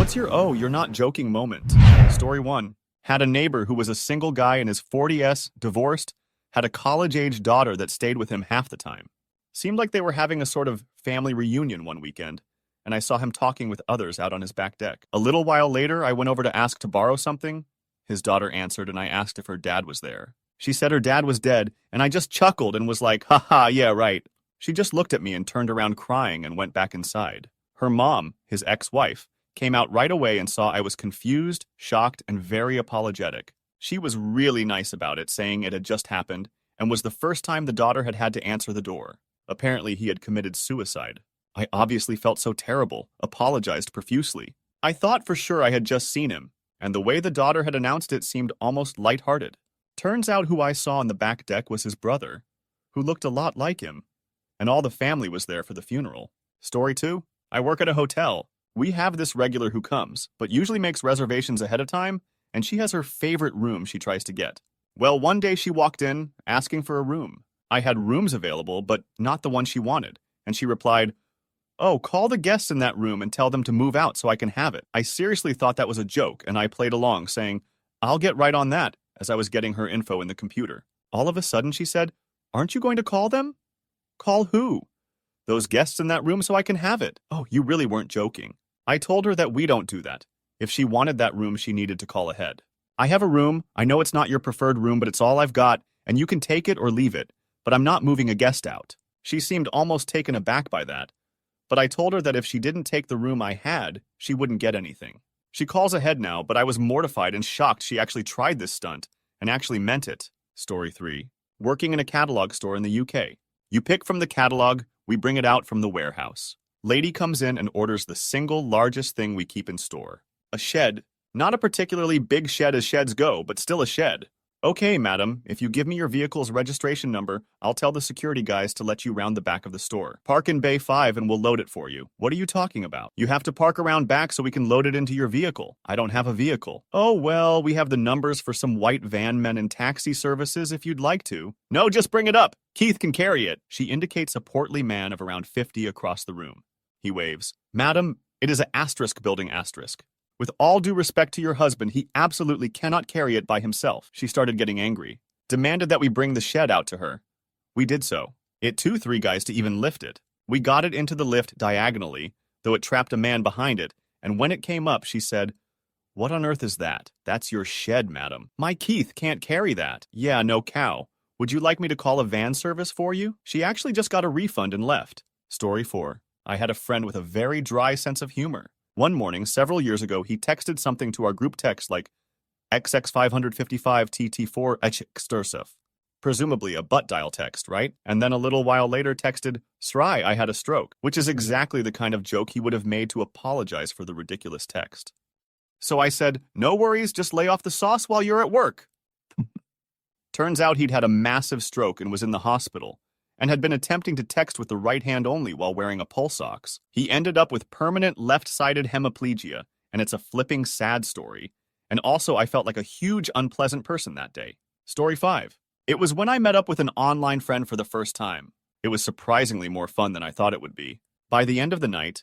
What's your oh, you're not joking moment? Story 1. Had a neighbor who was a single guy in his 40s, divorced, had a college-age daughter that stayed with him half the time. Seemed like they were having a sort of family reunion one weekend, and I saw him talking with others out on his back deck. A little while later, I went over to ask to borrow something. His daughter answered, and I asked if her dad was there. She said her dad was dead, and I just chuckled and was like, haha, yeah, right. She just looked at me and turned around crying and went back inside. Her mom, his ex-wife, came out right away and saw I was confused, shocked, and very apologetic. She was really nice about it, saying it had just happened, and was the first time the daughter had had to answer the door. Apparently, he had committed suicide. I obviously felt so terrible, apologized profusely. I thought for sure I had just seen him, and the way the daughter had announced it seemed almost lighthearted. Turns out who I saw on the back deck was his brother, who looked a lot like him, and all the family was there for the funeral. Story 2. I work at a hotel. We have this regular who comes, but usually makes reservations ahead of time, and she has her favorite room she tries to get. Well, one day she walked in, asking for a room. I had rooms available, but not the one she wanted, and she replied, "Oh, call the guests in that room and tell them to move out so I can have it." I seriously thought that was a joke, and I played along, saying, "I'll get right on that," as I was getting her info in the computer. All of a sudden, she said, "Aren't you going to call them?" "Call who?" "Those guests in that room so I can have it." "Oh, you really weren't joking." I told her that we don't do that. If she wanted that room, she needed to call ahead. "I have a room. I know it's not your preferred room, but it's all I've got, and you can take it or leave it, but I'm not moving a guest out." She seemed almost taken aback by that, but I told her that if she didn't take the room I had, she wouldn't get anything. She calls ahead now, but I was mortified and shocked she actually tried this stunt and actually meant it. Story 3. Working in a catalog store in the UK. You pick from the catalog, we bring it out from the warehouse. Lady comes in and orders the single largest thing we keep in store. A shed. Not a particularly big shed as sheds go, but still a shed. "Okay, madam, if you give me your vehicle's registration number, I'll tell the security guys to let you round the back of the store. Park in Bay 5 and we'll load it for you." "What are you talking about?" "You have to park around back so we can load it into your vehicle." "I don't have a vehicle." "Oh, well, we have the numbers for some white van men and taxi services if you'd like to." "No, just bring it up. Keith can carry it." She indicates a portly man of around 50 across the room. He waves. "Madam, it is a asterisk building asterisk. With all due respect to your husband, he absolutely cannot carry it by himself." She started getting angry. Demanded that we bring the shed out to her. We did so. It took 3 guys to even lift it. We got it into the lift diagonally, though it trapped a man behind it, and when it came up, she said, "What on earth is that?" "That's your shed, madam." "My Keith can't carry that." "Yeah, no cow. Would you like me to call a van service for you?" She actually just got a refund and left. Story 4. I had a friend with a very dry sense of humor. One morning, several years ago, he texted something to our group text like XX555TT4 extursif. Presumably a butt dial text, right? And then a little while later texted, "Sry, I had a stroke," which is exactly the kind of joke he would have made to apologize for the ridiculous text. So I said, "No worries, just lay off the sauce while you're at work." Turns out he'd had a massive stroke and was in the hospital, and had been attempting to text with the right hand only while wearing a pulse ox. He ended up with permanent left-sided hemiplegia, and it's a flipping sad story. And also, I felt like a huge unpleasant person that day. Story 5. It was when I met up with an online friend for the first time. It was surprisingly more fun than I thought it would be. By the end of the night,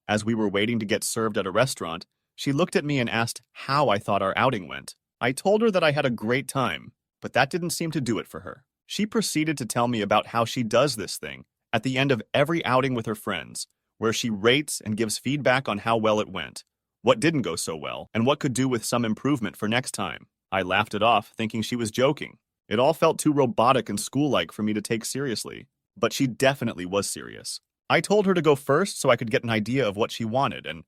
as we were waiting to get served at a restaurant, she looked at me and asked how I thought our outing went. I told her that I had a great time, but that didn't seem to do it for her. She proceeded to tell me about how she does this thing at the end of every outing with her friends, where she rates and gives feedback on how well it went, what didn't go so well, and what could do with some improvement for next time. I laughed it off, thinking she was joking. It all felt too robotic and school-like for me to take seriously, but she definitely was serious. I told her to go first so I could get an idea of what she wanted, and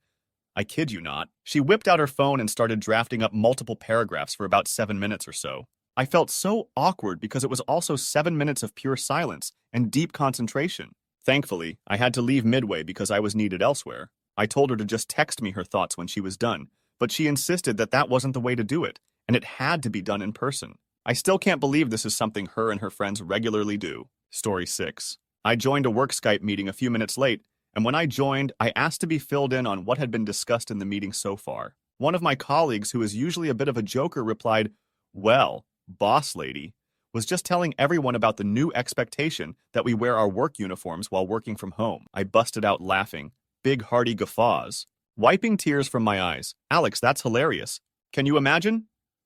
I kid you not, she whipped out her phone and started drafting up multiple paragraphs for about 7 minutes or so. I felt so awkward because it was also 7 minutes of pure silence and deep concentration. Thankfully, I had to leave midway because I was needed elsewhere. I told her to just text me her thoughts when she was done, but she insisted that that wasn't the way to do it, and it had to be done in person. I still can't believe this is something her and her friends regularly do. Story 6. I joined a work Skype meeting a few minutes late, and when I joined, I asked to be filled in on what had been discussed in the meeting so far. One of my colleagues, who is usually a bit of a joker, replied, "Well, boss lady," was just telling everyone about the new expectation that we wear our work uniforms while working from home. I busted out laughing, big hearty guffaws. Wiping tears from my eyes. Alex, that's hilarious. Can you imagine?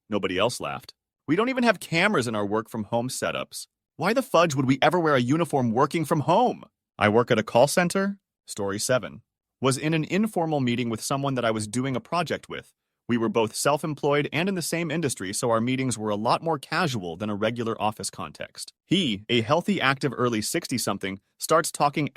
Nobody else laughed. We don't even have cameras in our work from home setups. Why the fudge would we ever wear a uniform working from home? I work at a call center. Story 7. Was in an informal meeting with someone that I was doing a project with. We were both self-employed and in the same industry, so our meetings were a lot more casual than a regular office context. He, a healthy, active early 60-something, starts talking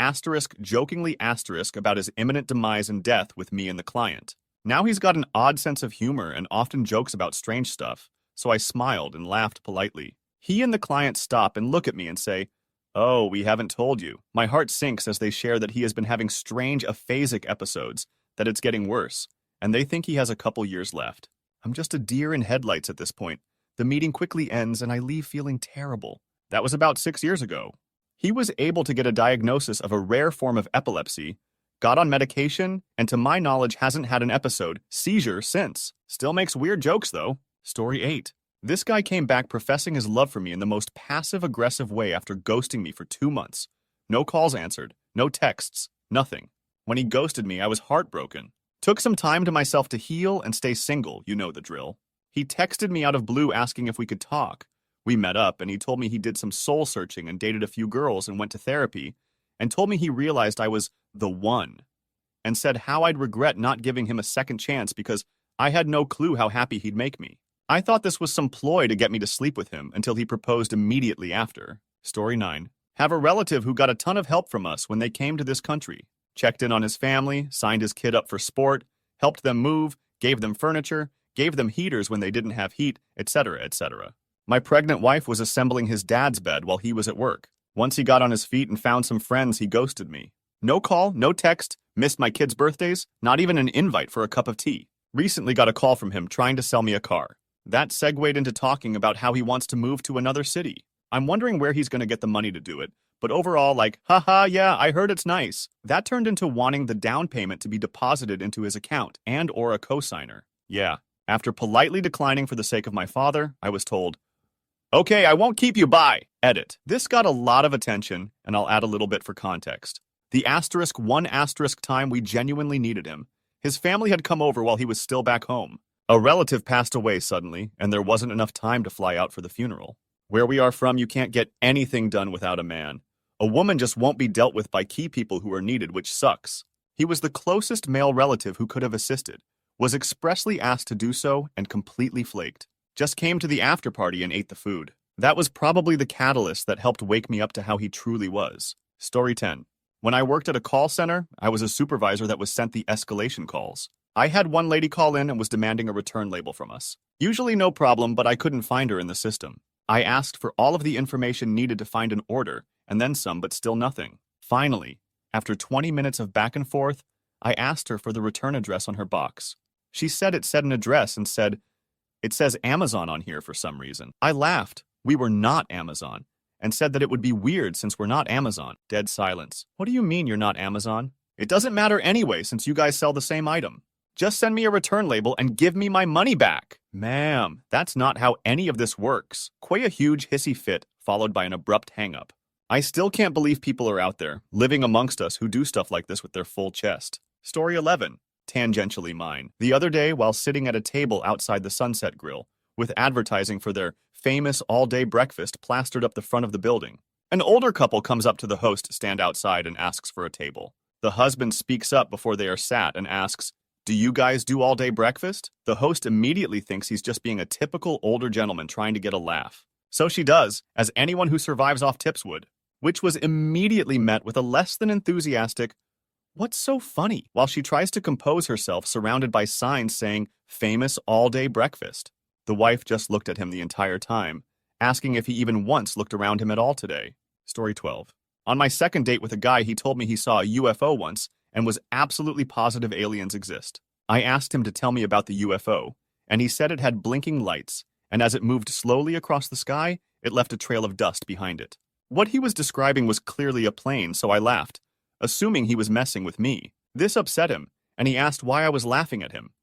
jokingly about his imminent demise and death with me and the client. Now he's got an odd sense of humor and often jokes about strange stuff, so I smiled and laughed politely. He and the client stop and look at me and say, "Oh, we haven't told you." My heart sinks as they share that he has been having strange aphasic episodes, that it's getting worse, and they think he has a couple years left. I'm just a deer in headlights at this point. The meeting quickly ends and I leave feeling terrible. That was about 6 years ago. He was able to get a diagnosis of a rare form of epilepsy, got on medication, and to my knowledge hasn't had an seizure since. Still makes weird jokes though. Story 8. This guy came back professing his love for me in the most passive-aggressive way after ghosting me for 2 months. No calls answered, no texts, nothing. When he ghosted me, I was heartbroken. Took some time to myself to heal and stay single, you know the drill. He texted me out of blue asking if we could talk. We met up and he told me he did some soul searching and dated a few girls and went to therapy, and told me he realized I was the one, and said how I'd regret not giving him a second chance because I had no clue how happy he'd make me. I thought this was some ploy to get me to sleep with him until he proposed immediately after. Story 9. Have a relative who got a ton of help from us when they came to this country. Checked in on his family, signed his kid up for sport, helped them move, gave them furniture, gave them heaters when they didn't have heat, etc., etc. My pregnant wife was assembling his dad's bed while he was at work. Once he got on his feet and found some friends, he ghosted me. No call, no text, missed my kids' birthdays, not even an invite for a cup of tea. Recently got a call from him trying to sell me a car. That segued into talking about how he wants to move to another city. I'm wondering where he's going to get the money to do it, but overall, like, haha, yeah, I heard it's nice. That turned into wanting the down payment to be deposited into his account and/or a cosigner. Yeah, after politely declining for the sake of my father, I was told, "Okay, I won't keep you, bye." Edit. This got a lot of attention, and I'll add a little bit for context. The *1* time we genuinely needed him. His family had come over while he was still back home. A relative passed away suddenly, and there wasn't enough time to fly out for the funeral. Where we are from, you can't get anything done without a man. A woman just won't be dealt with by key people who are needed, which sucks. He was the closest male relative who could have assisted, was expressly asked to do so, and completely flaked. Just came to the after party and ate the food. That was probably the catalyst that helped wake me up to how he truly was. Story 10. When I worked at a call center, I was a supervisor that was sent the escalation calls. I had one lady call in and was demanding a return label from us. Usually no problem, but I couldn't find her in the system. I asked for all of the information needed to find an order, and then some, but still nothing. Finally, after 20 minutes of back and forth, I asked her for the return address on her box. She said it said an address and said, "It says Amazon on here for some reason." I laughed. We were not Amazon, and said that it would be weird since we're not Amazon. Dead silence. What do you mean you're not Amazon? It doesn't matter anyway since you guys sell the same item. Just send me a return label and give me my money back. Ma'am, that's not how any of this works. Quay a huge hissy fit, followed by an abrupt hang-up. I still can't believe people are out there, living amongst us who do stuff like this with their full chest. Story 11. Tangentially mine. The other day, while sitting at a table outside the Sunset Grill, with advertising for their famous all-day breakfast plastered up the front of the building, an older couple comes up to the host stand outside and asks for a table. The husband speaks up before they are sat and asks, "Do you guys do all-day breakfast?" The host immediately thinks he's just being a typical older gentleman trying to get a laugh. So she does, as anyone who survives off tips would, which was immediately met with a less than enthusiastic, "What's so funny?" while she tries to compose herself surrounded by signs saying, "Famous all-day breakfast." The wife just looked at him the entire time, asking if he even once looked around him at all today. Story 12. On my second date with a guy, he told me he saw a UFO once and was absolutely positive aliens exist. I asked him to tell me about the UFO, and he said it had blinking lights, and as it moved slowly across the sky, it left a trail of dust behind it. What he was describing was clearly a plane, so I laughed, assuming he was messing with me. This upset him, and he asked why I was laughing at him.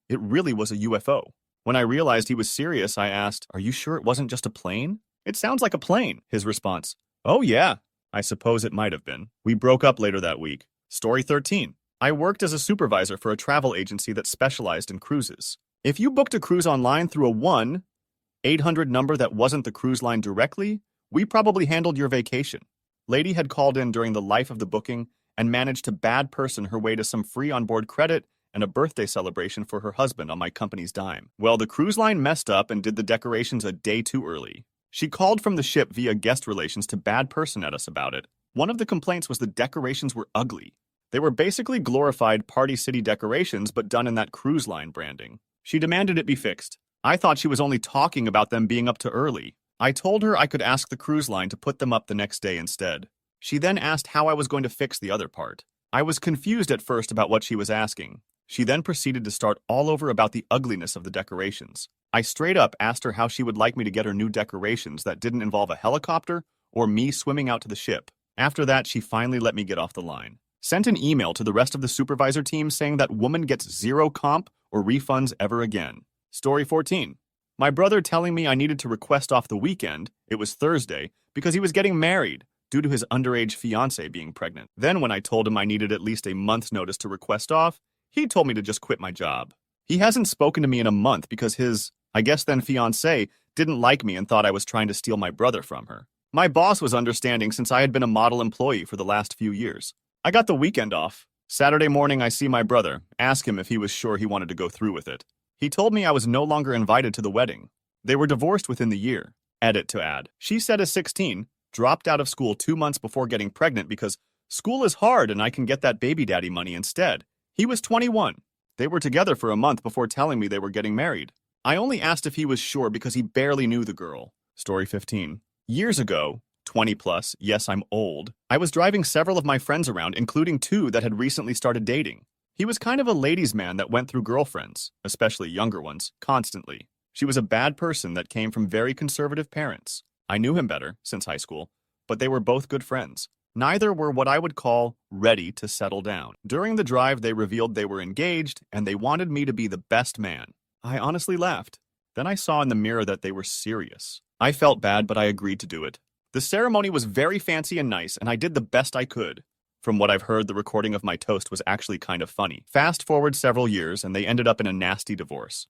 It really was a UFO. When I realized he was serious, I asked, "Are you sure it wasn't just a plane?" "It sounds like a plane." His response, "Oh yeah, I suppose it might have been." We broke up later that week. Story 13. I worked as a supervisor for a travel agency that specialized in cruises. If you booked a cruise online through a 1-800 number that wasn't the cruise line directly, we probably handled your vacation. Lady had called in during the life of the booking and managed to bad person her way to some free onboard credit and a birthday celebration for her husband on my company's dime. Well, the cruise line messed up and did the decorations a day too early. She called from the ship via guest relations to bad person at us about it. One of the complaints was the decorations were ugly. They were basically glorified Party City decorations but done in that cruise line branding. She demanded it be fixed. I thought she was only talking about them being up too early. I told her I could ask the cruise line to put them up the next day instead. She then asked how I was going to fix the other part. I was confused at first about what she was asking. She then proceeded to start all over about the ugliness of the decorations. I straight up asked her how she would like me to get her new decorations that didn't involve a helicopter or me swimming out to the ship. After that, she finally let me get off the line. Sent an email to the rest of the supervisor team saying that woman gets zero comp or refunds ever again. Story 14. My brother telling me I needed to request off the weekend, it was Thursday, because he was getting married due to his underage fiancée being pregnant. Then when I told him I needed at least a month's notice to request off, he told me to just quit my job. He hasn't spoken to me in a month because his, I guess then fiancée, didn't like me and thought I was trying to steal my brother from her. My boss was understanding since I had been a model employee for the last few years. I got the weekend off. Saturday morning I see my brother, ask him if he was sure he wanted to go through with it. He told me I was no longer invited to the wedding. They were divorced within the year. Edit to add. She said is 16, dropped out of school 2 months before getting pregnant because school is hard and I can get that baby daddy money instead. He was 21. They were together for a month before telling me they were getting married. I only asked if he was sure because he barely knew the girl. Story 15. Years ago, 20 plus, yes, I'm old, I was driving several of my friends around, including 2 that had recently started dating. He was kind of a ladies' man that went through girlfriends, especially younger ones, constantly. She was a bad person that came from very conservative parents. I knew him better since high school, but they were both good friends. Neither were what I would call ready to settle down. During the drive, they revealed they were engaged and they wanted me to be the best man. I honestly laughed. Then I saw in the mirror that they were serious. I felt bad, but I agreed to do it. The ceremony was very fancy and nice, and I did the best I could. From what I've heard, the recording of my toast was actually kind of funny. Fast forward several years, and they ended up in a nasty divorce.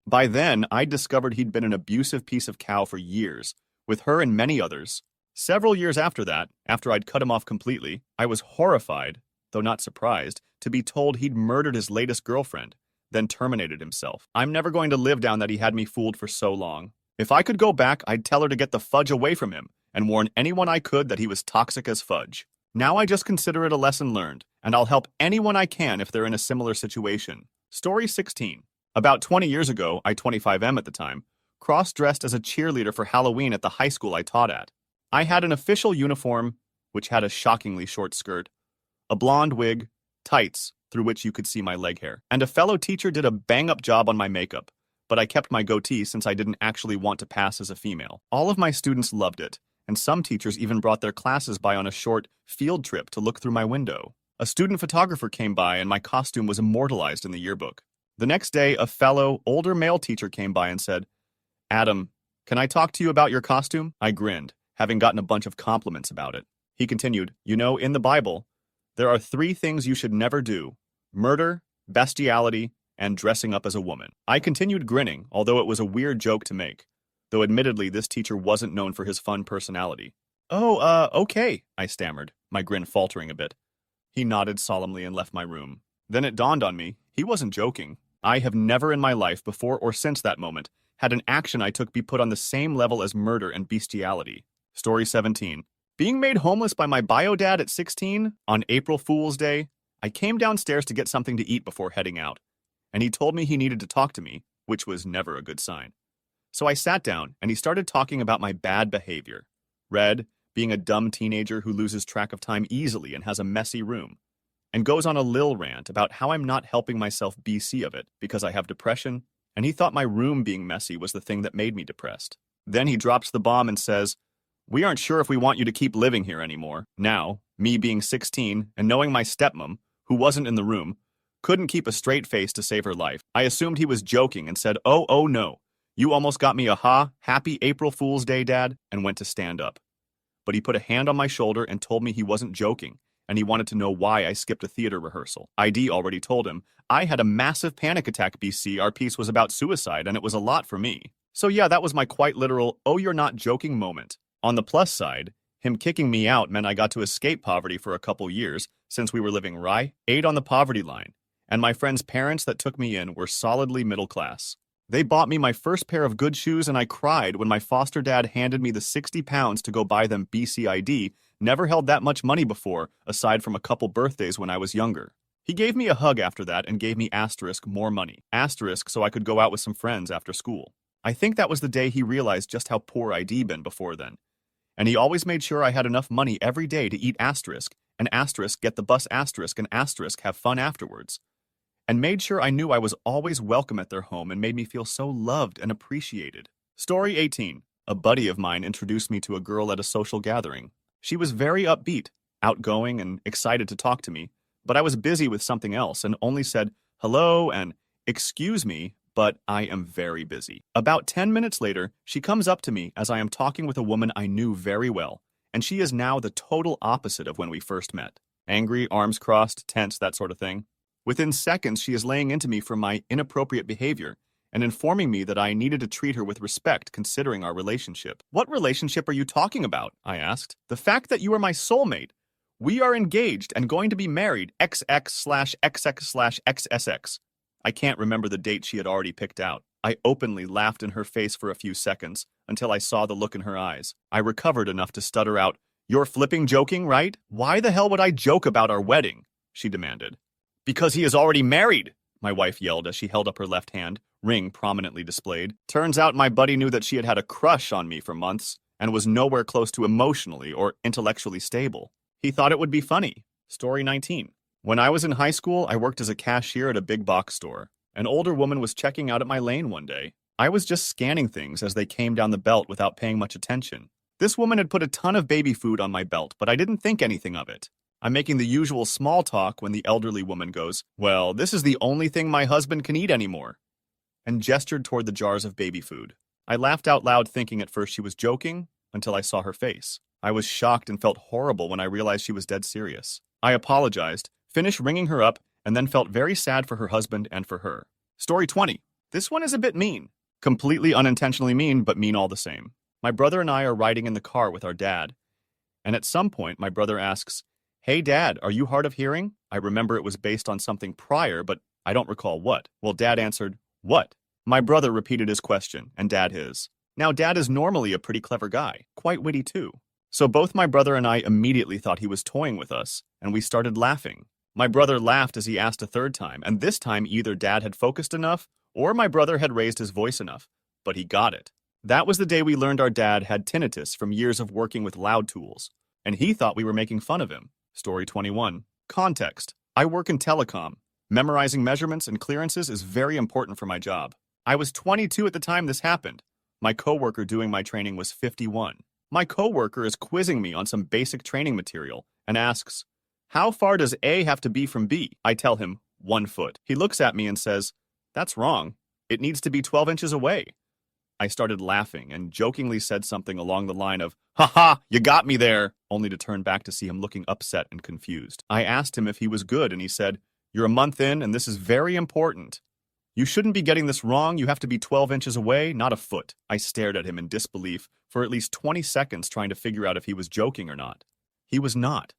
By then, I discovered he'd been an abusive piece of cow for years, with her and many others. Several years after that, after I'd cut him off completely, I was horrified, though not surprised, to be told he'd murdered his latest girlfriend, then terminated himself. I'm never going to live down that he had me fooled for so long. If I could go back, I'd tell her to get the fudge away from him and warn anyone I could that he was toxic as fudge. Now I just consider it a lesson learned, and I'll help anyone I can if they're in a similar situation. Story 16. About 20 years ago, I 25M at the time, cross-dressed as a cheerleader for Halloween at the high school I taught at. I had an official uniform, which had a shockingly short skirt, a blonde wig, tights, through which you could see my leg hair, and a fellow teacher did a bang-up job on my makeup, but I kept my goatee since I didn't actually want to pass as a female. All of my students loved it, and some teachers even brought their classes by on a short field trip to look through my window. A student photographer came by and my costume was immortalized in the yearbook. The next day, a fellow, older male teacher came by and said, "Adam, can I talk to you about your costume?" I grinned, having gotten a bunch of compliments about it. He continued, "You know, in the Bible, there are 3 things you should never do: murder, bestiality, and dressing up as a woman." I continued grinning, although it was a weird joke to make, though admittedly this teacher wasn't known for his fun personality. Okay, I stammered, my grin faltering a bit. He nodded solemnly and left my room. Then it dawned on me, he wasn't joking. I have never in my life, before or since that moment, had an action I took be put on the same level as murder and bestiality. Story 17. Being made homeless by my bio dad at 16, on April Fool's Day, I came downstairs to get something to eat before heading out, and he told me he needed to talk to me, which was never a good sign. So I sat down, and he started talking about my bad behavior. Red, being a dumb teenager who loses track of time easily and has a messy room, and goes on a lil rant about how I'm not helping myself BC of it because I have depression, and he thought my room being messy was the thing that made me depressed. Then he drops the bomb and says, "We aren't sure if we want you to keep living here anymore." Now, me being 16 and knowing my stepmom, who wasn't in the room, couldn't keep a straight face to save her life, I assumed he was joking and said, Oh no, you almost got me a happy April Fool's Day, Dad, and went to stand up. But he put a hand on my shoulder and told me he wasn't joking and he wanted to know why I skipped a theater rehearsal. ID already told him I had a massive panic attack, BC. Our piece was about suicide, and it was a lot for me. So yeah, that was my quite literal, oh you're not joking moment. On the plus side, him kicking me out meant I got to escape poverty for a couple years, since we were living right 8 on the poverty line, and my friend's parents that took me in were solidly middle class. They bought me my first pair of good shoes, and I cried when my foster dad handed me the 60 pounds to go buy them. BCID never held that much money before, aside from a couple birthdays when I was younger. He gave me a hug after that and gave me asterisk more money. Asterisk so I could go out with some friends after school. I think that was the day he realized just how poor I'd been before then. And he always made sure I had enough money every day to eat asterisk, and asterisk get the bus asterisk, and asterisk have fun afterwards. And made sure I knew I was always welcome at their home and made me feel so loved and appreciated. Story 18. A buddy of mine introduced me to a girl at a social gathering. She was very upbeat, outgoing, and excited to talk to me, but I was busy with something else and only said hello and excuse me, but I am very busy. About 10 minutes later, she comes up to me as I am talking with a woman I knew very well, and she is now the total opposite of when we first met. Angry, arms crossed, tense, that sort of thing. Within seconds, she is laying into me for my inappropriate behavior and informing me that I needed to treat her with respect considering our relationship. What relationship are you talking about? I asked. The fact that you are my soulmate. We are engaged and going to be married XX/XX/XSX. I can't remember the date she had already picked out. I openly laughed in her face for a few seconds until I saw the look in her eyes. I recovered enough to stutter out, "You're flipping joking, right? Why the hell would I joke about our wedding?" she demanded. "Because he is already married," my wife yelled as she held up her left hand, ring prominently displayed. Turns out my buddy knew that she had had a crush on me for months and was nowhere close to emotionally or intellectually stable. He thought it would be funny. Story 19. When I was in high school, I worked as a cashier at a big box store. An older woman was checking out at my lane one day. I was just scanning things as they came down the belt without paying much attention. This woman had put a ton of baby food on my belt, but I didn't think anything of it. I'm making the usual small talk when the elderly woman goes, "Well, this is the only thing my husband can eat anymore," and gestured toward the jars of baby food. I laughed out loud, thinking at first she was joking, until I saw her face. I was shocked and felt horrible when I realized she was dead serious. I apologized, finished ringing her up, and then felt very sad for her husband and for her. Story 20. This one is a bit mean. Completely unintentionally mean, but mean all the same. My brother and I are riding in the car with our dad, and at some point my brother asks, "Hey Dad, are you hard of hearing?" I remember it was based on something prior, but I don't recall what. Well, Dad answered, "What?" My brother repeated his question, and Dad his. Now, Dad is normally a pretty clever guy, quite witty too. So both my brother and I immediately thought he was toying with us, and we started laughing. My brother laughed as he asked a third time, and this time either Dad had focused enough, or my brother had raised his voice enough, but he got it. That was the day we learned our dad had tinnitus from years of working with loud tools, and he thought we were making fun of him. Story 21. Context. I work in telecom. Memorizing measurements and clearances is very important for my job. I was 22 at the time this happened. My coworker doing my training was 51. My coworker is quizzing me on some basic training material and asks, "How far does A have to be from B?" I tell him, 1 foot. He looks at me and says, "That's wrong. It needs to be 12 inches away." I started laughing and jokingly said something along the line of, "Ha ha, you got me there," only to turn back to see him looking upset and confused. I asked him if he was good, and he said, "You're a month in, and this is very important. You shouldn't be getting this wrong. You have to be 12 inches away, not a foot." I stared at him in disbelief for at least 20 seconds trying to figure out if he was joking or not. He was not.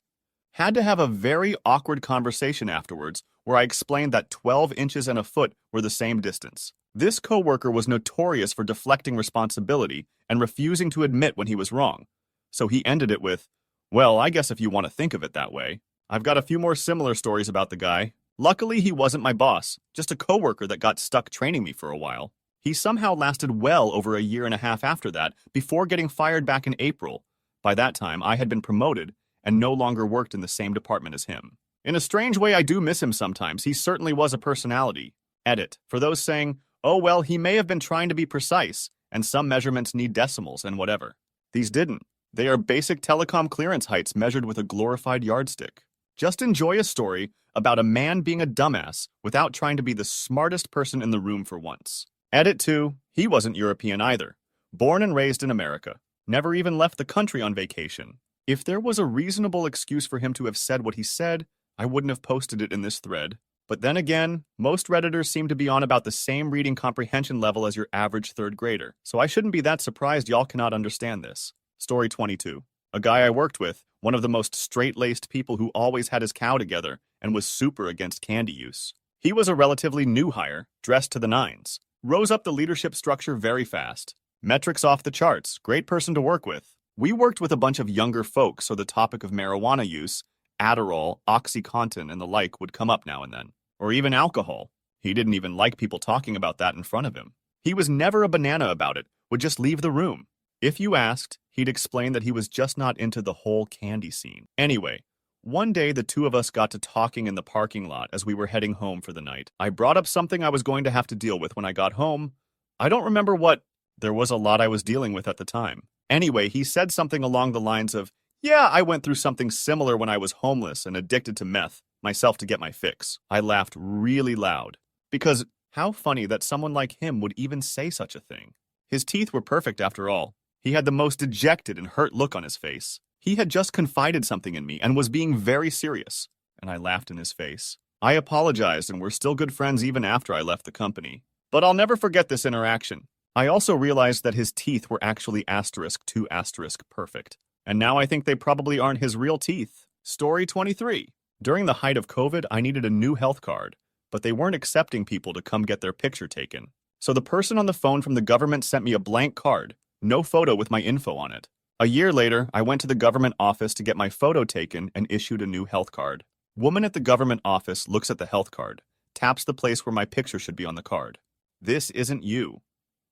Had to have a very awkward conversation afterwards where I explained that 12 inches and a foot were the same distance. This coworker was notorious for deflecting responsibility and refusing to admit when he was wrong. So he ended it with, "Well, I guess if you want to think of it that way." I've got a few more similar stories about the guy. Luckily, he wasn't my boss, just a coworker that got stuck training me for a while. He somehow lasted well over a year and a half after that, before getting fired back in April. By that time, I had been promoted and no longer worked in the same department as him. In a strange way, I do miss him sometimes. He certainly was a personality. Edit. For those saying, "Oh well, he may have been trying to be precise, and some measurements need decimals and whatever." These didn't. They are basic telecom clearance heights measured with a glorified yardstick. Just enjoy a story about a man being a dumbass without trying to be the smartest person in the room for once. Edit 2. He wasn't European either. Born and raised in America. Never even left the country on vacation. If there was a reasonable excuse for him to have said what he said, I wouldn't have posted it in this thread. But then again, most Redditors seem to be on about the same reading comprehension level as your average third grader, so I shouldn't be that surprised y'all cannot understand this. Story 22. A guy I worked with, one of the most straight-laced people who always had his cow together and was super against candy use. He was a relatively new hire, dressed to the nines, rose up the leadership structure very fast. Metrics off the charts, great person to work with. We worked with a bunch of younger folks, so the topic of marijuana use, Adderall, OxyContin, and the like would come up now and then. Or even alcohol. He didn't even like people talking about that in front of him. He was never a banana about it, would just leave the room. If you asked, he'd explain that he was just not into the whole candy scene. Anyway, one day the two of us got to talking in the parking lot as we were heading home for the night. I brought up something I was going to have to deal with when I got home. I don't remember what. There was a lot I was dealing with at the time. Anyway, he said something along the lines of, "Yeah, I went through something similar when I was homeless and addicted to meth, myself to get my fix." I laughed really loud. Because how funny that someone like him would even say such a thing. His teeth were perfect after all. He had the most dejected and hurt look on his face. He had just confided something in me and was being very serious. And I laughed in his face. I apologized and we're still good friends even after I left the company. But I'll never forget this interaction. I also realized that his teeth were actually *2* perfect. And now I think they probably aren't his real teeth. Story 23. During the height of COVID, I needed a new health card, but they weren't accepting people to come get their picture taken. So the person on the phone from the government sent me a blank card, no photo with my info on it. A year later, I went to the government office to get my photo taken and issued a new health card. Woman at the government office looks at the health card, taps the place where my picture should be on the card. "This isn't you."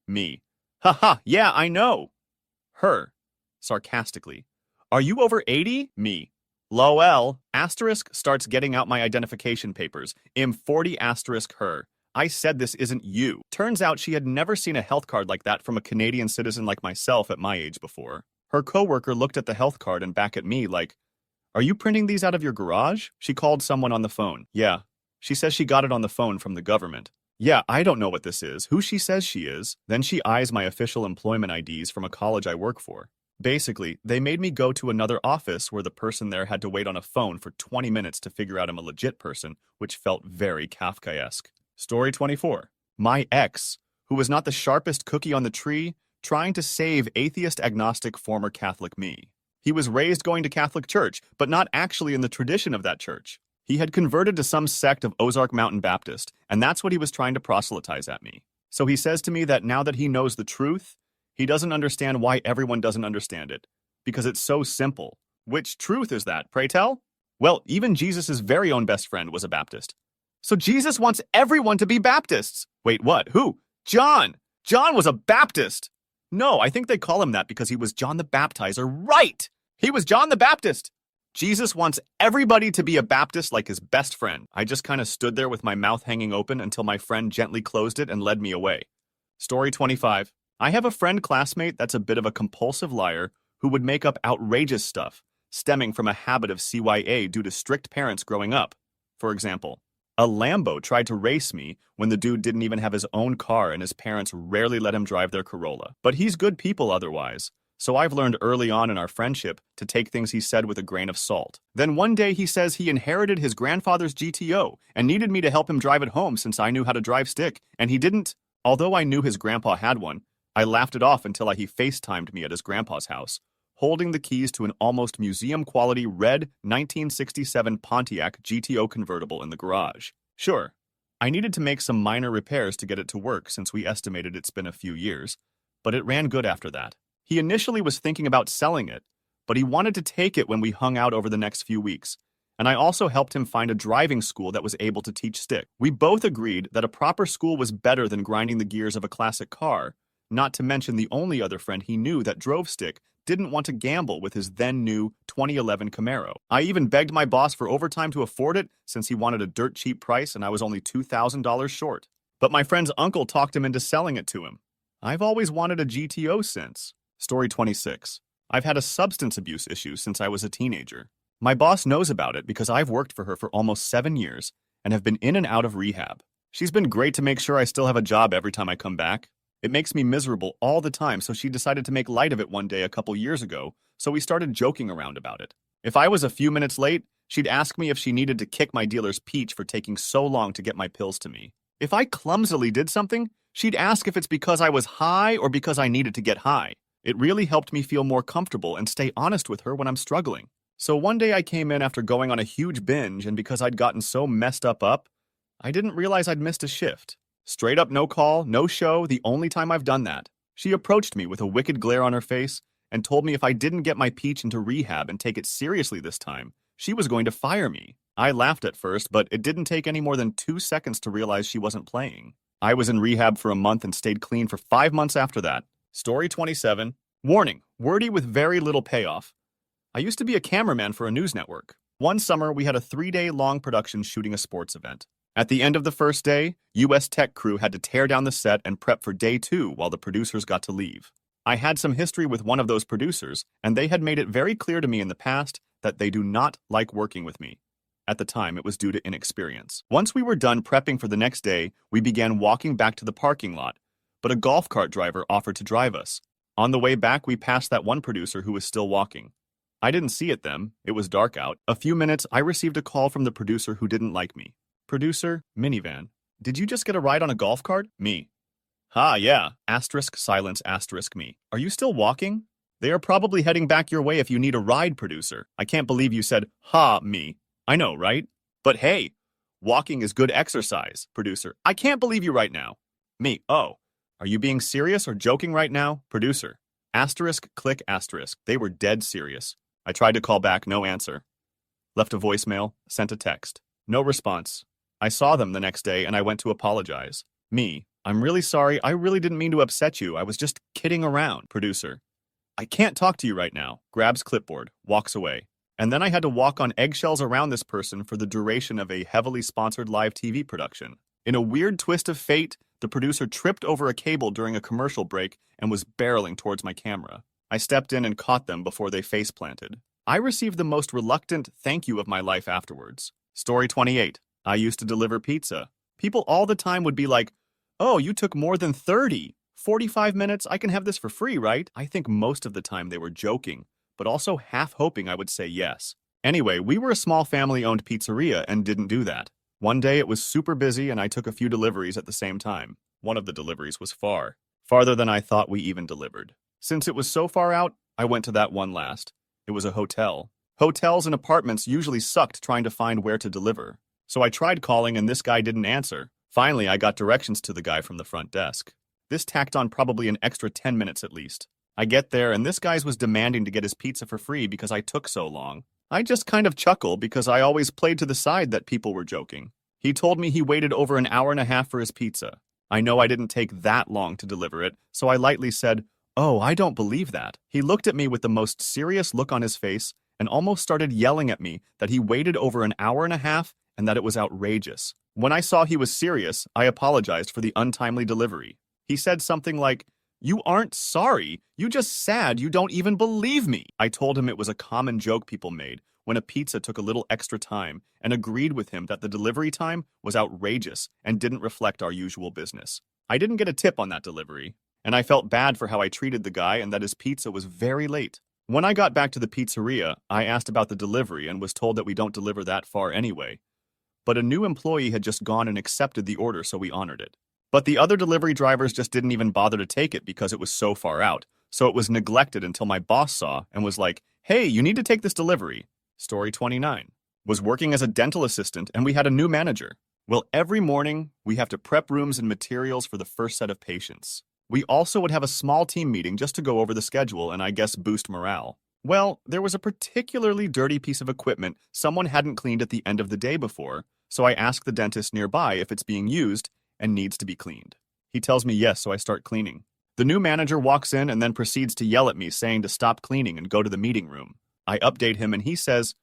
Me. "Haha, yeah, I know." Her. Sarcastically. "Are you over 80? Me. Lol. Asterisk starts getting out my identification papers. Im 40 asterisk her. I said this isn't you. Turns out she had never seen a health card like that from a Canadian citizen like myself at my age before. Her coworker looked at the health card and back at me like, "Are you printing these out of your garage?" She called someone on the phone. "Yeah." She says she got it on the phone from the government. "Yeah, I don't know what this is. Who she says she is." Then she eyes my official employment IDs from a college I work for. Basically, they made me go to another office where the person there had to wait on a phone for 20 minutes to figure out I'm a legit person, which felt very Kafkaesque. Story 24. My ex, who was not the sharpest cookie on the tree, trying to save atheist agnostic former Catholic me. He was raised going to Catholic church, but not actually in the tradition of that church. He had converted to some sect of Ozark Mountain Baptist, and that's what he was trying to proselytize at me. So he says to me that now that he knows the truth, he doesn't understand why everyone doesn't understand it. Because it's so simple. Which truth is that, pray tell? Well, even Jesus' very own best friend was a Baptist. So Jesus wants everyone to be Baptists. Wait, what? Who? John! John was a Baptist! No, I think they call him that because he was John the Baptizer. Right! He was John the Baptist! Jesus wants everybody to be a Baptist like his best friend. I just kind of stood there with my mouth hanging open until my friend gently closed it and led me away. Story 25. I have a friend classmate that's a bit of a compulsive liar who would make up outrageous stuff, stemming from a habit of CYA due to strict parents growing up. For example, a Lambo tried to race me when the dude didn't even have his own car and his parents rarely let him drive their Corolla. But he's good people otherwise, so I've learned early on in our friendship to take things he said with a grain of salt. Then one day he says he inherited his grandfather's GTO and needed me to help him drive it home since I knew how to drive stick, and he didn't. Although I knew his grandpa had one, I laughed it off until he FaceTimed me at his grandpa's house, holding the keys to an almost museum-quality red 1967 Pontiac GTO convertible in the garage. Sure, I needed to make some minor repairs to get it to work since we estimated it's been a few years, but it ran good after that. He initially was thinking about selling it, but he wanted to take it when we hung out over the next few weeks, and I also helped him find a driving school that was able to teach stick. We both agreed that a proper school was better than grinding the gears of a classic car, not to mention the only other friend he knew that drove stick didn't want to gamble with his then-new 2011 Camaro. I even begged my boss for overtime to afford it since he wanted a dirt-cheap price and I was only $2,000 short. But my friend's uncle talked him into selling it to him. I've always wanted a GTO since. Story 26. I've had a substance abuse issue since I was a teenager. My boss knows about it because I've worked for her for almost 7 years and have been in and out of rehab. She's been great to make sure I still have a job every time I come back. It makes me miserable all the time, so she decided to make light of it one day a couple years ago, so we started joking around about it. If I was a few minutes late, she'd ask me if she needed to kick my dealer's peach for taking so long to get my pills to me. If I clumsily did something, she'd ask if it's because I was high or because I needed to get high. It really helped me feel more comfortable and stay honest with her when I'm struggling. So one day I came in after going on a huge binge, and because I'd gotten so messed up, I didn't realize I'd missed a shift. Straight up no call, no show, the only time I've done that. She approached me with a wicked glare on her face and told me if I didn't get my peach into rehab and take it seriously this time, she was going to fire me. I laughed at first, but it didn't take any more than 2 seconds to realize she wasn't playing. I was in rehab for a month and stayed clean for 5 months after that. Story 27. Warning, wordy with very little payoff. I used to be a cameraman for a news network. One summer, we had a 3-day-long production shooting a sports event. At the end of the first day, US tech crew had to tear down the set and prep for day 2 while the producers got to leave. I had some history with one of those producers, and they had made it very clear to me in the past that they do not like working with me. At the time, it was due to inexperience. Once we were done prepping for the next day, we began walking back to the parking lot, but a golf cart driver offered to drive us. On the way back, we passed that one producer who was still walking. I didn't see it then. It was dark out. A few minutes, I received a call from the producer who didn't like me. Producer, minivan. Did you just get a ride on a golf cart? Me. Ha, yeah. Asterisk, silence, asterisk, me. Are you still walking? They are probably heading back your way if you need a ride, producer. I can't believe you said, ha, me. I know, right? But hey, walking is good exercise, producer. I can't believe you right now. Me, oh. Are you being serious or joking right now, producer? Asterisk, click, asterisk. They were dead serious. I tried to call back, no answer. Left a voicemail, sent a text. No response. I saw them the next day and I went to apologize. Me, I'm really sorry. I really didn't mean to upset you. I was just kidding around, producer. I can't talk to you right now. Grabs clipboard, walks away. And then I had to walk on eggshells around this person for the duration of a heavily sponsored live TV production. In a weird twist of fate, the producer tripped over a cable during a commercial break and was barreling towards my camera. I stepped in and caught them before they face planted. I received the most reluctant thank you of my life afterwards. Story 28. I used to deliver pizza. People all the time would be like, oh, you took more than 45 minutes? I can have this for free, right? I think most of the time they were joking, but also half hoping I would say yes. Anyway, we were a small family-owned pizzeria and didn't do that. One day it was super busy and I took a few deliveries at the same time. One of the deliveries was farther than I thought we even delivered. Since it was so far out, I went to that one last. It was a hotel. Hotels and apartments usually sucked trying to find where to deliver. So I tried calling and this guy didn't answer. Finally, I got directions to the guy from the front desk. This tacked on probably an extra 10 minutes at least. I get there and this guy was demanding to get his pizza for free because I took so long. I just kind of chuckle because I always played to the side that people were joking. He told me he waited over an hour and a half for his pizza. I know I didn't take that long to deliver it, so I lightly said, oh, I don't believe that. He looked at me with the most serious look on his face and almost started yelling at me that he waited over an hour and a half and that it was outrageous. When I saw he was serious, I apologized for the untimely delivery. He said something like, you aren't sorry, you just sad you don't even believe me. I told him it was a common joke people made when a pizza took a little extra time and agreed with him that the delivery time was outrageous and didn't reflect our usual business. I didn't get a tip on that delivery, and I felt bad for how I treated the guy and that his pizza was very late. When I got back to the pizzeria, I asked about the delivery and was told that we don't deliver that far anyway. But a new employee had just gone and accepted the order, so we honored it. But the other delivery drivers just didn't even bother to take it because it was so far out, so it was neglected until my boss saw and was like, hey, you need to take this delivery. Story 29. Was working as a dental assistant and we had a new manager. Well, every morning, we have to prep rooms and materials for the first set of patients. We also would have a small team meeting just to go over the schedule and I guess boost morale. Well, there was a particularly dirty piece of equipment someone hadn't cleaned at the end of the day before, so I asked the dentist nearby if it's being used and needs to be cleaned. He tells me yes, so I start cleaning. The new manager walks in and then proceeds to yell at me, saying to stop cleaning and go to the meeting room. I update him and he says,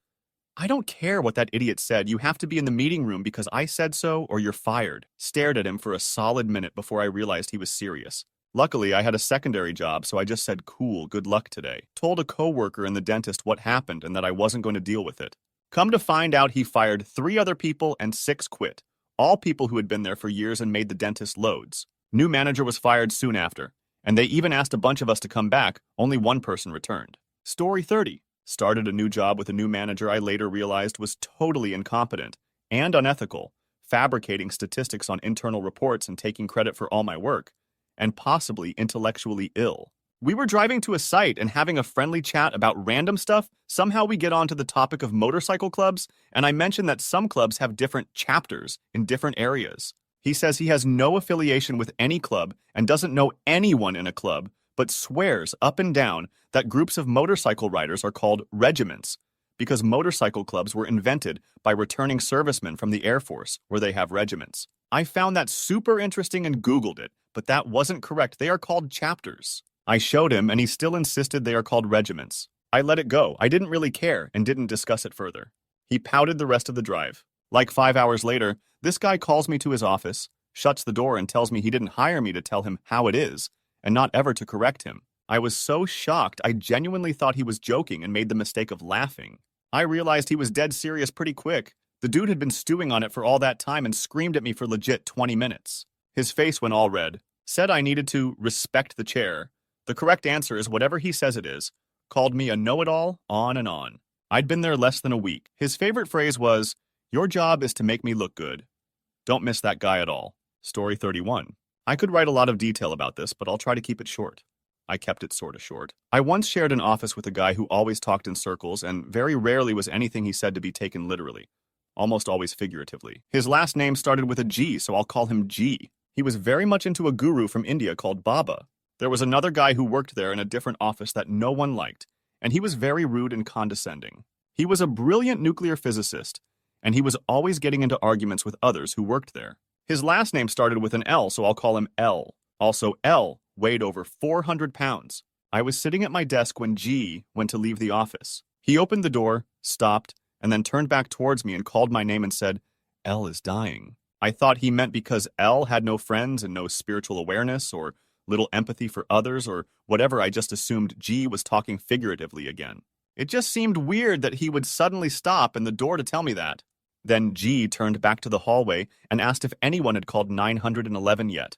I don't care what that idiot said. You have to be in the meeting room because I said so or you're fired. Stared at him for a solid minute before I realized he was serious. Luckily, I had a secondary job, so I just said, cool, good luck today. Told a coworker and the dentist what happened and that I wasn't going to deal with it. Come to find out, he fired 3 other people and 6 quit. All people who had been there for years and made the dentist loads. New manager was fired soon after, and they even asked a bunch of us to come back, only one person returned. Story 30. Started a new job with a new manager I later realized was totally incompetent and unethical, fabricating statistics on internal reports and taking credit for all my work, and possibly intellectually ill. We were driving to a site and having a friendly chat about random stuff. Somehow we get onto the topic of motorcycle clubs, and I mentioned that some clubs have different chapters in different areas. He says he has no affiliation with any club and doesn't know anyone in a club, but swears up and down that groups of motorcycle riders are called regiments because motorcycle clubs were invented by returning servicemen from the Air Force, where they have regiments. I found that super interesting and Googled it, but that wasn't correct. They are called chapters. I showed him, and he still insisted they are called regiments. I let it go. I didn't really care and didn't discuss it further. He pouted the rest of the drive. Like 5 hours later, this guy calls me to his office, shuts the door, and tells me he didn't hire me to tell him how it is, and not ever to correct him. I was so shocked, I genuinely thought he was joking and made the mistake of laughing. I realized he was dead serious pretty quick. The dude had been stewing on it for all that time and screamed at me for legit 20 minutes. His face went all red, said I needed to respect the chair. The correct answer is whatever he says it is, called me a know-it-all, on and on. I'd been there less than a week. His favorite phrase was, "Your job is to make me look good." Don't miss that guy at all. Story 31. I could write a lot of detail about this, but I'll try to keep it short. I kept it sorta short. I once shared an office with a guy who always talked in circles, and very rarely was anything he said to be taken literally. Almost always figuratively. His last name started with a G, so I'll call him G. He was very much into a guru from India called Baba. There was another guy who worked there in a different office that no one liked, and he was very rude and condescending. He was a brilliant nuclear physicist, and he was always getting into arguments with others who worked there. His last name started with an L, so I'll call him L. Also, L weighed over 400 pounds. I was sitting at my desk when G went to leave the office. He opened the door, stopped, and then turned back towards me and called my name and said, "L is dying." I thought he meant because L had no friends and no spiritual awareness or little empathy for others or whatever. I just assumed G was talking figuratively again. It just seemed weird that he would suddenly stop in the door to tell me that. Then G turned back to the hallway and asked if anyone had called 911 yet.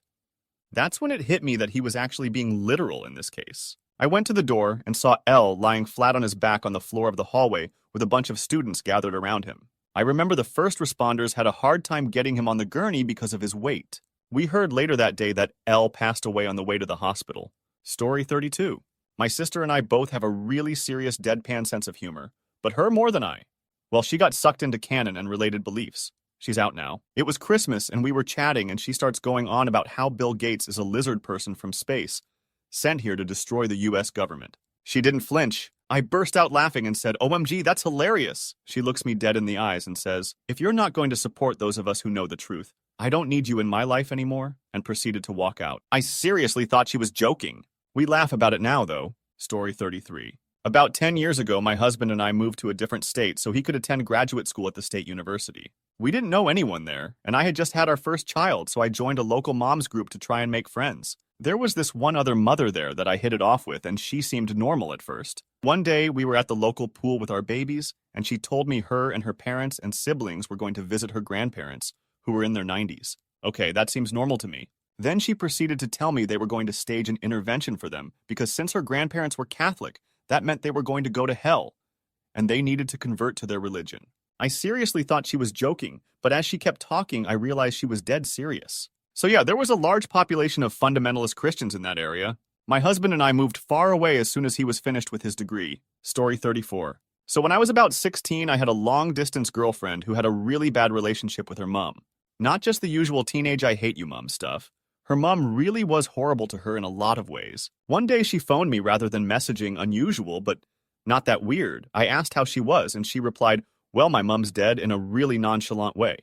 That's when it hit me that he was actually being literal in this case. I went to the door and saw L lying flat on his back on the floor of the hallway with a bunch of students gathered around him. I remember the first responders had a hard time getting him on the gurney because of his weight. We heard later that day that L passed away on the way to the hospital. Story 32. My sister and I both have a really serious deadpan sense of humor, but her more than I. Well, she got sucked into canon and related beliefs. She's out now. It was Christmas and we were chatting and she starts going on about how Bill Gates is a lizard person from space, sent here to destroy the US government. She didn't flinch. I burst out laughing and said, "OMG, that's hilarious." She looks me dead in the eyes and says, "If you're not going to support those of us who know the truth, I don't need you in my life anymore," and proceeded to walk out. I seriously thought she was joking. We laugh about it now, though. Story 33. About 10 years ago, my husband and I moved to a different state so he could attend graduate school at the state university. We didn't know anyone there, and I had just had our first child, so I joined a local moms group to try and make friends. There was this one other mother there that I hit it off with, and she seemed normal at first. One day, we were at the local pool with our babies, and she told me her and her parents and siblings were going to visit her grandparents, who were in their 90s. Okay, that seems normal to me. Then she proceeded to tell me they were going to stage an intervention for them, because since her grandparents were Catholic, that meant they were going to go to hell, and they needed to convert to their religion. I seriously thought she was joking, but as she kept talking, I realized she was dead serious. So yeah, there was a large population of fundamentalist Christians in that area. My husband and I moved far away as soon as he was finished with his degree. Story 34. So when I was about 16, I had a long-distance girlfriend who had a really bad relationship with her mom. Not just the usual teenage I hate you mom stuff. Her mom really was horrible to her in a lot of ways. One day she phoned me rather than messaging, unusual, but not that weird. I asked how she was, and she replied, "Well, my mom's dead," in a really nonchalant way.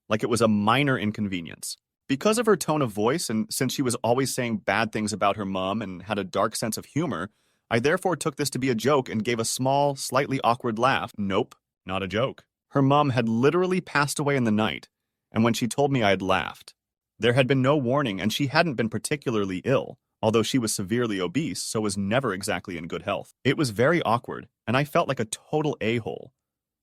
Like it was a minor inconvenience. Because of her tone of voice, and since she was always saying bad things about her mom and had a dark sense of humor, I therefore took this to be a joke and gave a small, slightly awkward laugh. Nope, not a joke. Her mom had literally passed away in the night, and when she told me I had laughed. There had been no warning, and she hadn't been particularly ill, although she was severely obese, so was never exactly in good health. It was very awkward, and I felt like a total a-hole.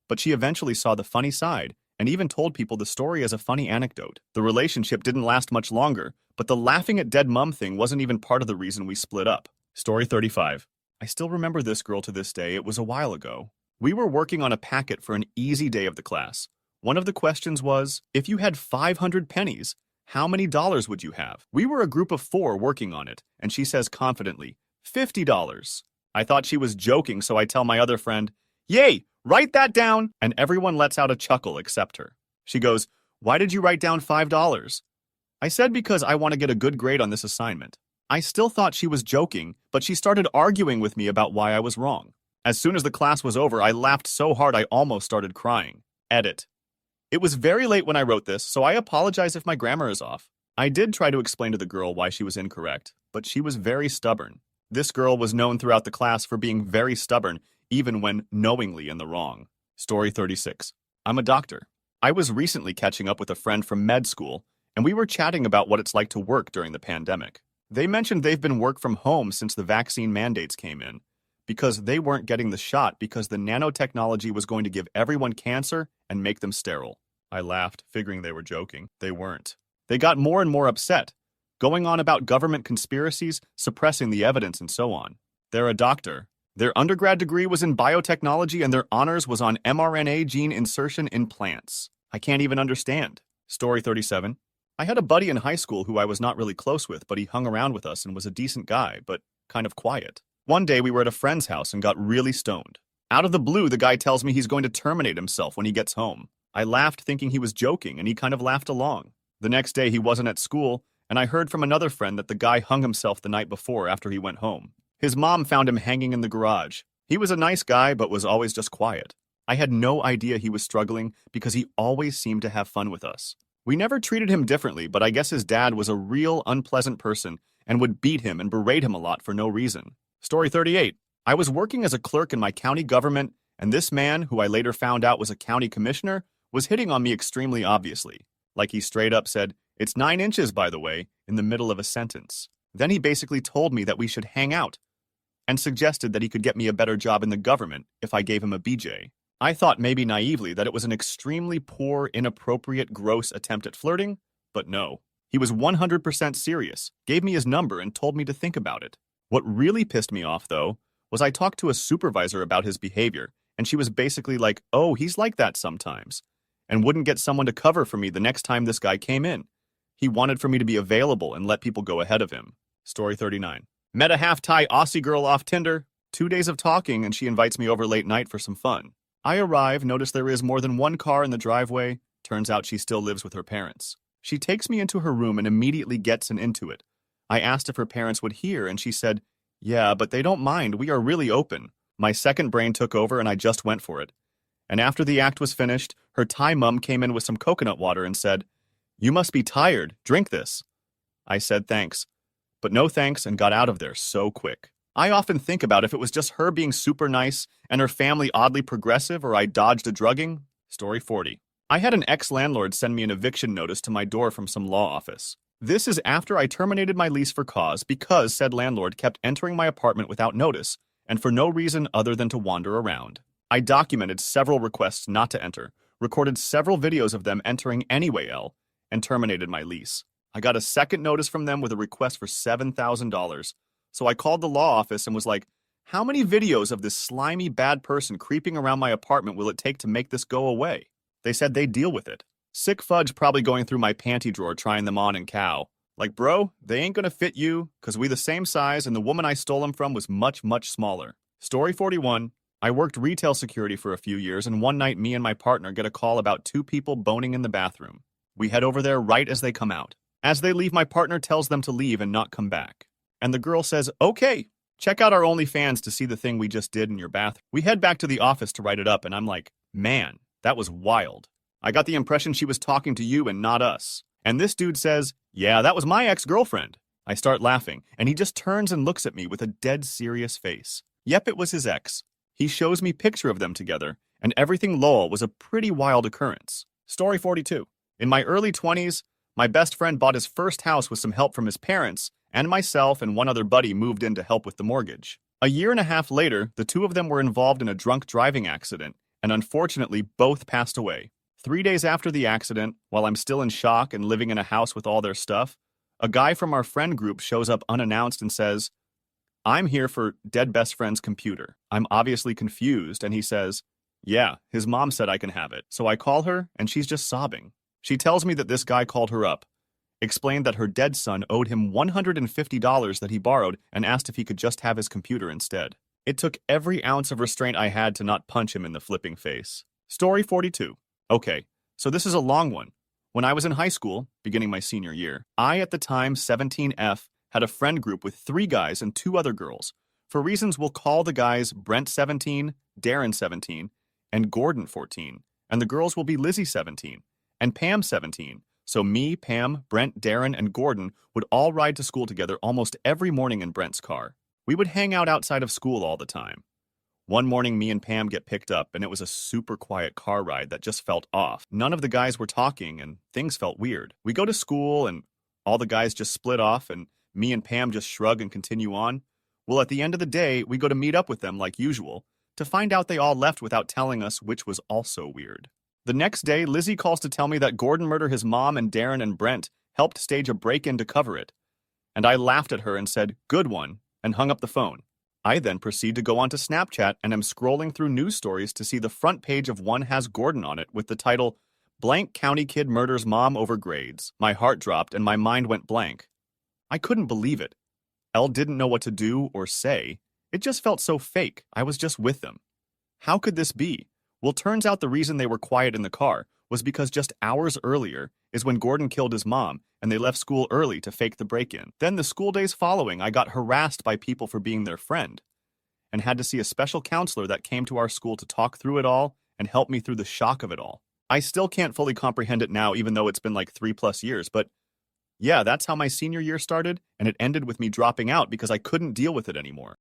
But she eventually saw the funny side, and even told people the story as a funny anecdote. The relationship didn't last much longer, But the laughing at dead mum thing wasn't even part of the reason we split up. Story 35. I still remember this girl to this day. It was a while ago. We were working on a packet for an easy day of the class. One of the questions was, if you had 500 pennies, how many dollars would you have? We were a group of 4 working on it, and she says confidently, $50. I thought she was joking, so I tell my other friend, yay, write that down, and everyone lets out a chuckle except her. She goes, why did you write down $5? I said because I want to get a good grade on this assignment. I still thought she was joking, but she started arguing with me about why I was wrong. As soon as the class was over, I laughed so hard I almost started crying. Edit. It was very late when I wrote this, so I apologize if my grammar is off. I did try to explain to the girl why she was incorrect, but she was very stubborn. This girl was known throughout the class for being very stubborn, even when knowingly in the wrong. Story 36. I'm a doctor. I was recently catching up with a friend from med school, and we were chatting about what it's like to work during the pandemic. They mentioned they've been work from home since the vaccine mandates came in, because they weren't getting the shot because the nanotechnology was going to give everyone cancer and make them sterile. I laughed, figuring they were joking. They weren't. They got more and more upset, going on about government conspiracies, suppressing the evidence, and so on. They're a doctor. Their undergrad degree was in biotechnology and their honors was on mRNA gene insertion in plants. I can't even understand. Story 37. I had a buddy in high school who I was not really close with, but he hung around with us and was a decent guy, but kind of quiet. One day we were at a friend's house and got really stoned. Out of the blue, the guy tells me he's going to terminate himself when he gets home. I laughed thinking he was joking, and he kind of laughed along. The next day he wasn't at school, and I heard from another friend that the guy hung himself the night before after he went home. His mom found him hanging in the garage. He was a nice guy, but was always just quiet. I had no idea he was struggling because he always seemed to have fun with us. We never treated him differently, but I guess his dad was a real unpleasant person and would beat him and berate him a lot for no reason. Story 38. I was working as a clerk in my county government, and this man, who I later found out was a county commissioner, was hitting on me extremely obviously. Like he straight up said, "It's 9 inches, by the way," in the middle of a sentence. Then he basically told me that we should hang out and suggested that he could get me a better job in the government if I gave him a BJ. I thought maybe naively that it was an extremely poor, inappropriate, gross attempt at flirting, but no. He was 100% serious, gave me his number, and told me to think about it. What really pissed me off, though, was I talked to a supervisor about his behavior, and she was basically like, "Oh, he's like that sometimes," and wouldn't get someone to cover for me the next time this guy came in. He wanted for me to be available and let people go ahead of him. Story 39. Met a half-Thai Aussie girl off Tinder. 2 days of talking, and she invites me over late night for some fun. I arrive, notice there is more than one car in the driveway. Turns out she still lives with her parents. She takes me into her room and immediately gets into it. I asked if her parents would hear, and she said, "Yeah, but they don't mind. We are really open." My second brain took over, and I just went for it. And after the act was finished, her Thai mum came in with some coconut water and said, "You must be tired. Drink this." I said thanks, but no thanks, and got out of there so quick. I often think about if it was just her being super nice and her family oddly progressive, or I dodged a drugging. Story 40. I had an ex-landlord send me an eviction notice to my door from some law office. This is after I terminated my lease for cause because said landlord kept entering my apartment without notice and for no reason other than to wander around. I documented several requests not to enter, recorded several videos of them entering anyway, and terminated my lease. I got a second notice from them with a request for $7,000. So I called the law office and was like, "How many videos of this slimy bad person creeping around my apartment will it take to make this go away?" They said they'd deal with it. Sick fudge probably going through my panty drawer trying them on and cow. Like, bro, they ain't gonna fit you, cause we the same size and the woman I stole them from was much, much smaller. Story 41. I worked retail security for a few years, and one night me and my partner get a call about 2 people boning in the bathroom. We head over there right as they come out. As they leave, my partner tells them to leave and not come back. And the girl says, "Okay, check out our OnlyFans to see the thing we just did in your bathroom." We head back to the office to write it up, and I'm like, "Man, that was wild. I got the impression she was talking to you and not us." And this dude says, "Yeah, that was my ex-girlfriend." I start laughing, and he just turns and looks at me with a dead serious face. Yep, it was his ex. He shows me picture of them together, and everything lol was a pretty wild occurrence. Story 42. In my early 20s, my best friend bought his first house with some help from his parents, and myself and one other buddy moved in to help with the mortgage. A year and a half later, the 2 of them were involved in a drunk driving accident, and unfortunately both passed away. 3 days after the accident, while I'm still in shock and living in a house with all their stuff, A guy from our friend group shows up unannounced and says, "I'm here for dead best friend's computer." I'm obviously confused, and he says, "Yeah, his mom said I can have it." So I call her, and she's just sobbing. She tells me that this guy called her up, explained that her dead son owed him $150 that he borrowed, and asked if he could just have his computer instead. It took every ounce of restraint I had to not punch him in the flipping face. Story 42. Okay, so this is a long one. When I was in high school, beginning my senior year, I, at the time 17F, had a friend group with 3 guys and 2 other girls. For reasons, we'll call the guys Brent 17, Darren 17, and Gordon 14, and the girls will be Lizzie 17 and Pam 17. So me, Pam, Brent, Darren, and Gordon would all ride to school together almost every morning in Brent's car. We would hang out outside of school all the time. One morning, me and Pam get picked up, and it was a super quiet car ride that just felt off. None of the guys were talking, and things felt weird. We go to school, and all the guys just split off, and me and Pam just shrug and continue on. Well, at the end of the day, we go to meet up with them like usual, to find out they all left without telling us, which was also weird. The next day, Lizzie calls to tell me that Gordon murdered his mom, and Darren and Brent helped stage a break-in to cover it. And I laughed at her and said, "Good one," and hung up the phone. I then proceed to go onto Snapchat and am scrolling through news stories to see the front page of one has Gordon on it with the title, "Blank County Kid Murders Mom Over Grades." My heart dropped and my mind went blank. I couldn't believe it. Elle didn't know what to do or say. It just felt so fake. I was just with them. How could this be? Well, turns out the reason they were quiet in the car was because just hours earlier is when Gordon killed his mom, and they left school early to fake the break-in. Then the school days following, I got harassed by people for being their friend, and had to see a special counselor that came to our school to talk through it all and help me through the shock of it all. I still can't fully comprehend it now, even though it's been like 3+ years, but yeah, that's how my senior year started, and it ended with me dropping out because I couldn't deal with it anymore.